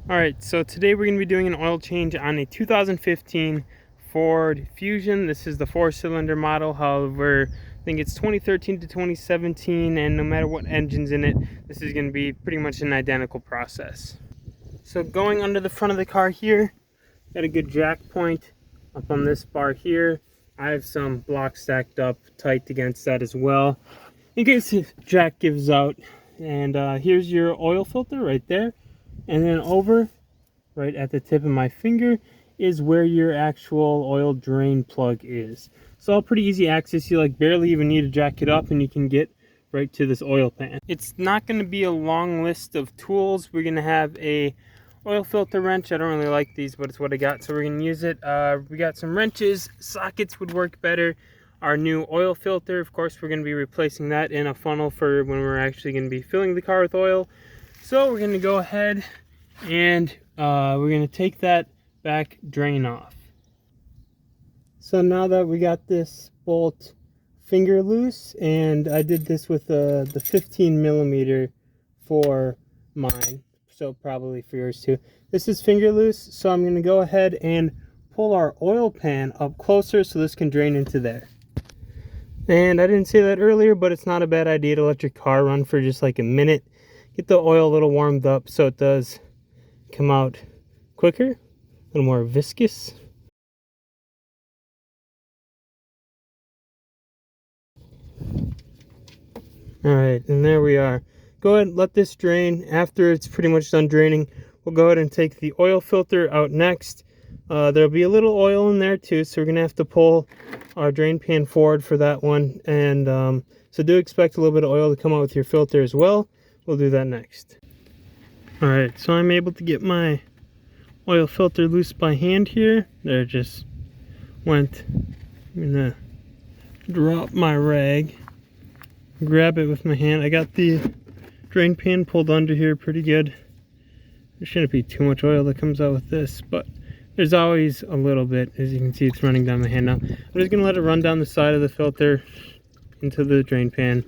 Alright, so today we're going to be doing an oil change on a 2015 Ford Fusion. This is the 4-cylinder model, however, I think it's 2013 to 2017, and no matter what engine's in it, this is going to be pretty much an identical process. So going under the front of the car here, got a good jack point up on this bar here. I have some blocks stacked up tight against that as well, in case the jack gives out. And here's your oil filter right there. And then over, right at the tip of my finger, is where your actual oil drain plug is. So all pretty easy access. You barely even need to jack it up and you can get right to this oil pan. It's not going to be a long list of tools. We're going to have a oil filter wrench. I don't really like these, but it's what I got, so we're going to use it. We got some wrenches. Sockets would work better. Our new oil filter, of course, we're going to be replacing that in a funnel for when we're actually going to be filling the car with oil. So we're going to go ahead and we're going to take that back drain off. So now that we got this bolt finger loose, and I did this with the 15 millimeter for mine, so probably for yours too. This is finger loose, so I'm going to go ahead and pull our oil pan up closer so this can drain into there. And I didn't say that earlier, but it's not a bad idea to let your car run for just like a minute. Get the oil a little warmed up so it does come out quicker, a little more viscous. Alright, and there we are. Go ahead and let this drain. After it's pretty much done draining, we'll go ahead and take the oil filter out next. There'll be a little oil in there too, so we're going to have to pull our drain pan forward for that one. And so do expect a little bit of oil to come out with your filter as well. We'll do that next. Alright, so I'm able to get my oil filter loose by hand here. There it just went. I'm going to drop my rag, grab it with my hand. I got the drain pan pulled under here pretty good. There shouldn't be too much oil that comes out with this, but there's always a little bit. As you can see, it's running down my hand now. I'm just going to let it run down the side of the filter into the drain pan.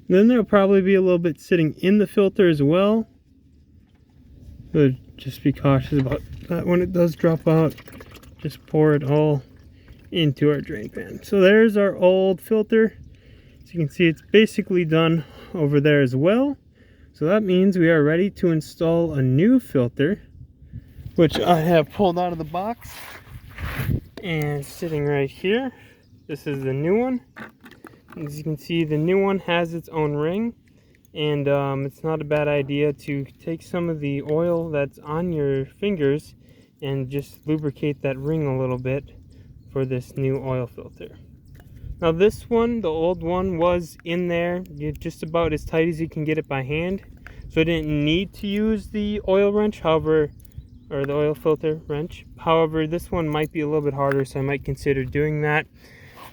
Then there'll probably be a little bit sitting in the filter as well. But just be cautious about that when it does drop out. Just pour it all into our drain pan. So there's our old filter. As you can see, it's basically done over there as well. So that means we are ready to install a new filter, which I have pulled out of the box and sitting right here. This is the new one. As you can see, the new one has its own ring, and it's not a bad idea to take some of the oil that's on your fingers and just lubricate that ring a little bit for this new oil filter. Now this one, the old one, was in there just about as tight as you can get it by hand, so I didn't need to use the oil wrench, however, or the oil filter wrench. However, this one might be a little bit harder, so I might consider doing that,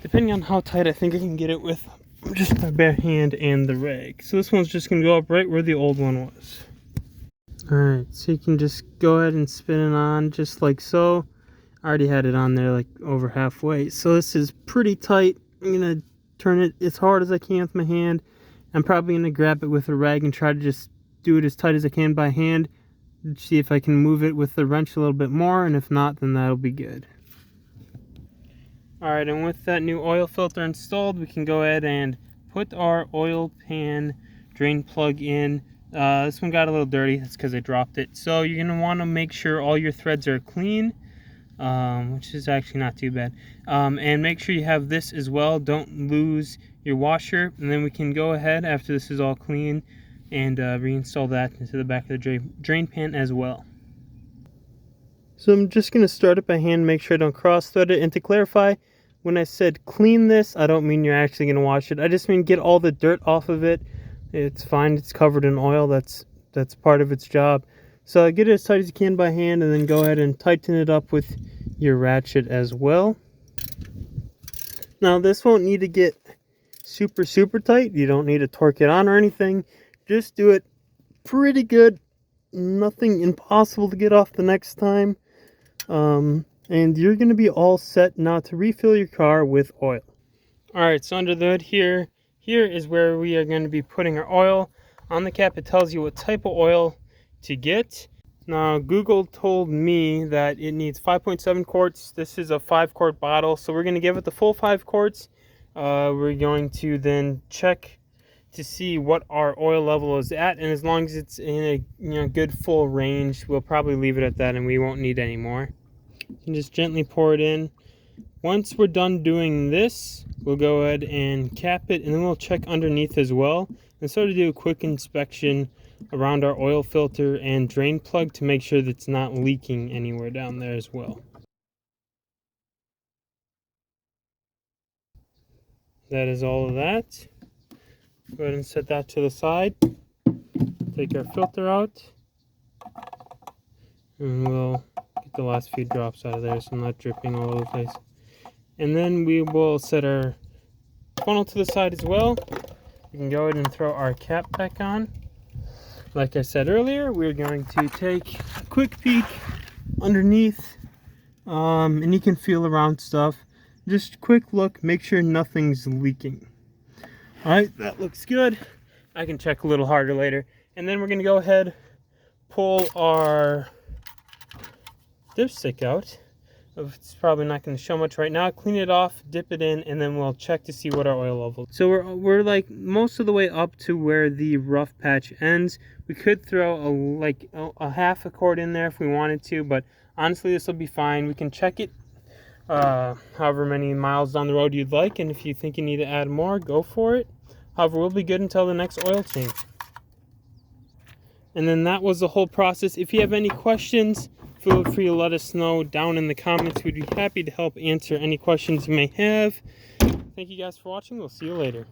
depending on how tight I think I can get it with just my bare hand and the rag. So this one's just going to go up right where the old one was. Alright, so you can just go ahead and spin it on just like so. I already had it on there like over halfway. So this is pretty tight. I'm going to turn it as hard as I can with my hand. I'm probably going to grab it with a rag and try to just do it as tight as I can by hand. See if I can move it with the wrench a little bit more, and if not, then that'll be good. Alright, and with that new oil filter installed, we can go ahead and put our oil pan drain plug in. This one got a little dirty. That's because I dropped it. So you're going to want to make sure all your threads are clean, which is actually not too bad. And make sure you have this as well. Don't lose your washer. And then we can go ahead, after this is all clean, and reinstall that into the back of the drain pan as well. So I'm just going to start it by hand, make sure I don't cross thread it. And to clarify, when I said clean this, I don't mean you're actually going to wash it. I just mean get all the dirt off of it. It's fine. It's covered in oil. That's part of its job. So get it as tight as you can by hand, and then go ahead and tighten it up with your ratchet as well. Now this won't need to get super tight. You don't need to torque it on or anything. Just do it pretty good. Nothing impossible to get off the next time. And you're going to be all set now to refill your car with oil. Alright, so under the hood here is where we are going to be putting our oil. On the cap it tells you what type of oil to get. Now, Google told me that it needs 5.7 quarts. This is a 5-quart bottle, so we're going to give it the full 5 quarts. We're going to then check to see what our oil level is at, and as long as it's in a good full range, we'll probably leave it at that, and we won't need any more. And just gently pour it in. Once we're done doing this, we'll go ahead and cap it, and then we'll check underneath as well, and sort of do a quick inspection around our oil filter and drain plug to make sure that it's not leaking anywhere down there as well. That is all of that. Go ahead and set that to the side. Take our filter out, and we'll get the last few drops out of there so I'm not dripping all over the place. And then we will set our funnel to the side as well. We can go ahead and throw our cap back on. Like I said earlier, we're going to take a quick peek underneath, and you can feel around stuff. Just quick look, make sure nothing's leaking. Alright, that looks good. I can check a little harder later. And then we're going to go ahead, pull our dipstick out. It's probably not going to show much right now. Clean it off, dip it in, and then we'll check to see what our oil level is. So we're like most of the way up to where the rough patch ends. We could throw a half a quart in there if we wanted to, but honestly this will be fine. We can check it however many miles down the road you'd like, and if you think you need to add more, go for it. However, we'll be good until the next oil change. And then that was the whole process. If you have any questions, feel free to let us know down in the comments. We'd be happy to help answer any questions you may have. Thank you guys for watching. We'll see you later.